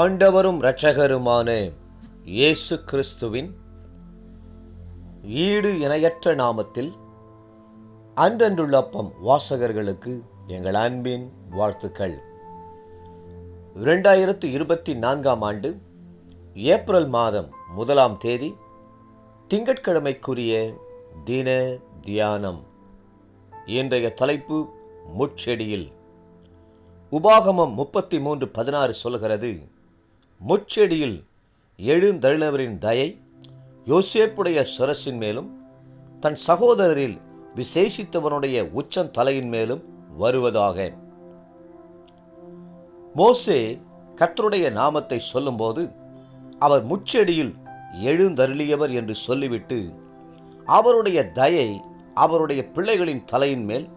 ஆண்டவரும் இரட்சகருமான இயேசு கிறிஸ்துவின் ஈடு இணையற்ற நாமத்தில் அன்றன்றுள்ள அப்பம் வாசகர்களுக்கு எங்கள் அன்பின் வாழ்த்துக்கள். 2024 ஆண்டு ஏப்ரல் மாதம் 1ஆம் தேதி திங்கட்கிழமைக்குரிய தின தியானம். இன்றைய தலைப்பு முட்செடியில். உபாகமம் 33:16 சொல்கிறது, முட்செடியில் எழுந்தருளினவரின் தயை யோசேப்புடைய சிரசின் மேலும் தன் சகோதரரில் விசேஷித்தவனுடைய உச்சந்தலையின் மேலும் வருவதாக. மோசே கர்த்தருடைய நாமத்தை சொல்லும்போது அவர் முட்செடியில் எழுந்தருளியவர் என்று சொல்லிவிட்டு அவருடைய தயை அவருடைய பிள்ளைகளின் தலையின் மேல்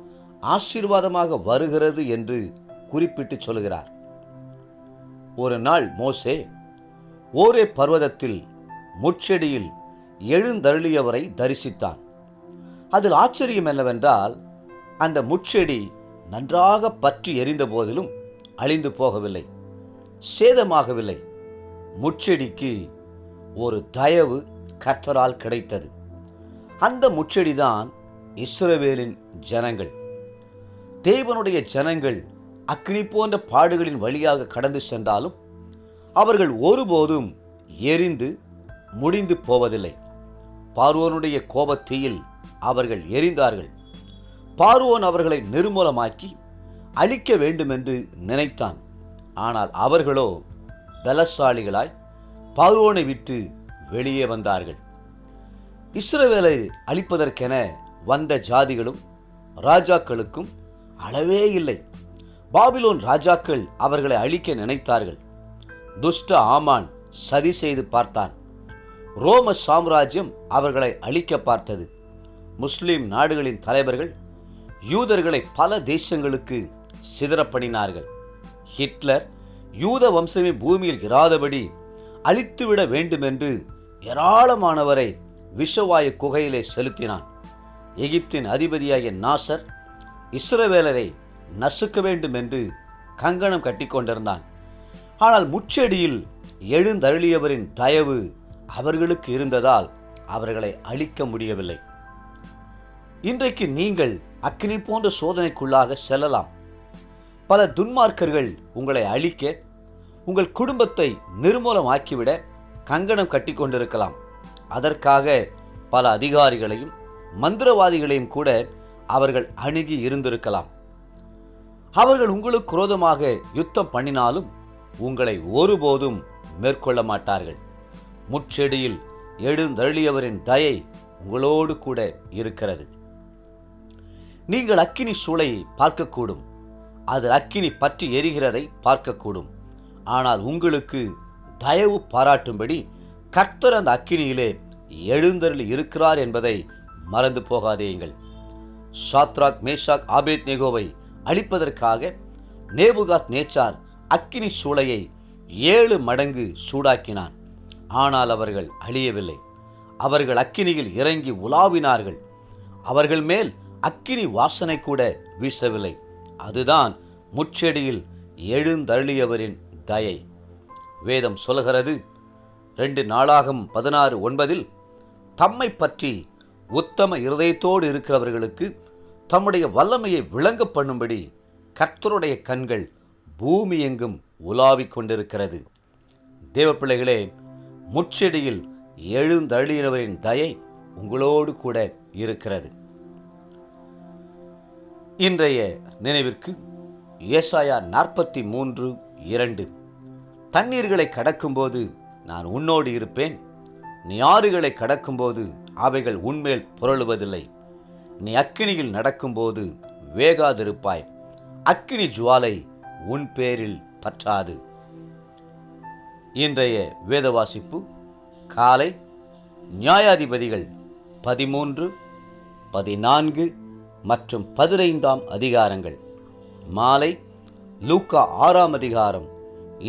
ஆசீர்வாதமாக வருகிறது என்று குறிப்பிட்டு சொல்கிறார். ஒரு நாள் மோசே ஓரே பர்வதத்தில் முட்செடியில் எழுந்தருளியவரை தரிசித்தான். அதில் ஆச்சரியம் என்னவென்றால், அந்த முட்செடி நன்றாக பற்றி எரிந்த போதிலும் அழிந்து போகவில்லை, சேதமாகவில்லை. முட்செடிக்கு ஒரு தயவு கர்த்தரால் கிடைத்தது. அந்த முட்செடிதான் இஸ்ரவேலின் ஜனங்கள். தேவனுடைய ஜனங்கள் அக்கினி போன்ற பாடுகளின் வழியாக கடந்து சென்றாலும் அவர்கள் ஒருபோதும் எரிந்து முடிந்து போவதில்லை. பார்வோனுடைய கோபத்தீயில் அவர்கள் எரிந்தார்கள். பார்வோன் அவர்களை நிர்மூலமாக்கி அழிக்க வேண்டுமென்று நினைத்தான். ஆனால் அவர்களோ பலசாலிகளாய் பார்வோனை விட்டு வெளியே வந்தார்கள். இஸ்ரவேலை அழிப்பதற்கென வந்த ஜாதிகளும் ராஜாக்களுக்கும் அளவே இல்லை. பாபிலோன் ராஜாக்கள் அவர்களை அழிக்க நினைத்தார்கள். துஷ்ட ஆமான் சதி செய்து பார்த்தான். ரோம சாம்ராஜ்யம் அவர்களை அழிக்க பார்த்தது. முஸ்லிம் நாடுகளின் தலைவர்கள் யூதர்களை பல தேசங்களுக்கு சிதறப்படினார்கள். ஹிட்லர் யூத வம்சமே பூமியில் இராதபடி அழித்துவிட வேண்டுமென்று ஏராளமானவரை விஷவாயு குகையிலே செலுத்தினான். எகிப்தின் அதிபதியாகிய நாசர் இஸ்ரவேலரை நசுக்க வேண்டும் என்று கங்கணம் கட்டி கொண்டிருந்தான். ஆனால் முட்செடியில் எழுந்தருளியவரின் தயவு அவர்களுக்கு இருந்ததால் அவர்களை அழிக்க முடியவில்லை. இன்றைக்கு நீங்கள் அக்கினி போன்ற சோதனைக்குள்ளாக செல்லலாம். பல துன்மார்க்கர்கள் உங்களை அழிக்க, உங்கள் குடும்பத்தை நிர்மூலமாக்கிவிட கங்கணம் கட்டி கொண்டிருக்கலாம். அதற்காக பல அதிகாரிகளையும் மந்திரவாதிகளையும் கூட அவர்கள் அணுகி இருந்திருக்கலாம். அவர்கள் உங்களுக்கு விரோதமாக யுத்தம் பண்ணினாலும் உங்களை ஒருபோதும் மேற்கொள்ள மாட்டார்கள். முட்செடியில் எழுந்தருளியவரின் தயை உங்களோடு கூட இருக்கிறது. நீங்கள் அக்கினி சூளையை பார்க்கக்கூடும், அதில் அக்கினி பற்றி எரிகிறதை பார்க்கக்கூடும். ஆனால் உங்களுக்கு தயவு பாராட்டும்படி கர்த்தர் அந்த அக்கினியிலே எழுந்தருளி இருக்கிறார் என்பதை மறந்து போகாதேயுங்கள். சாத்ராக், மேஷாக், ஆபேத்நேகோவை அழிப்பதற்காக நேபுகாத் நேச்சார் அக்கினி சூளையை 7 மடங்கு சூடாக்கினான். ஆனால் அவர்கள் அழியவில்லை. அவர்கள் அக்கினியில் இறங்கி உலாவினார்கள். அவர்கள் மேல் அக்கினி வாசனை கூட வீசவில்லை. அதுதான் முட்செடியில் எழுந்தருளியவரின் தயை. வேதம் சொல்கிறது, 2 நாளாகமம் 16:9, தம்மை பற்றி உத்தம இருதயத்தோடு இருக்கிறவர்களுக்கு தம்முடைய வல்லமையை விளங்க பண்ணும்படி கர்த்தருடைய கண்கள் பூமி எங்கும் உலாவிக் கொண்டிருக்கிறது. தேவப்பிள்ளைகளே, முட்செடியில் எழுந்தருளினவரின் தயை உங்களோடு கூட இருக்கிறது. இன்றைய நினைவிற்கு ஏசாயா 43:2, தண்ணீர்களை கடக்கும்போது நான் உன்னோடு இருப்பேன், நீ ஆறுகளை கடக்கும்போது அவைகள் உன்மேல் புரளுவதில்லை, நீ அக்கினியில் நடக்கும்போது வேகாதிருப்பாய், அக்கினி ஜுவாலை உன் பேரில் பற்றாது. இன்றைய வேத வாசிப்பு காலை நியாயாதிபதிகள் 13, 14 மற்றும் 15 அதிகாரங்கள். மாலை லூக்கா 6 அதிகாரம்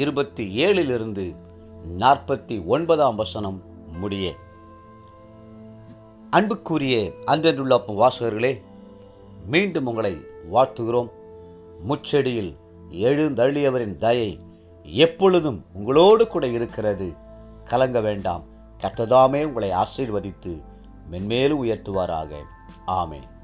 27 49 முடிய. அன்புக்குரிய அன்றன்றுள்ள வாசகர்களே, மீண்டும் உங்களை வாழ்த்துகிறோம். முட்செடியில் எழுந்தருளியவரின் தயை எப்பொழுதும் உங்களோடு கூட இருக்கிறது. கலங்க வேண்டாம். கர்த்தர் தாமே உங்களை ஆசீர்வதித்து மென்மேலும் உயர்த்துவாராக. ஆமென்.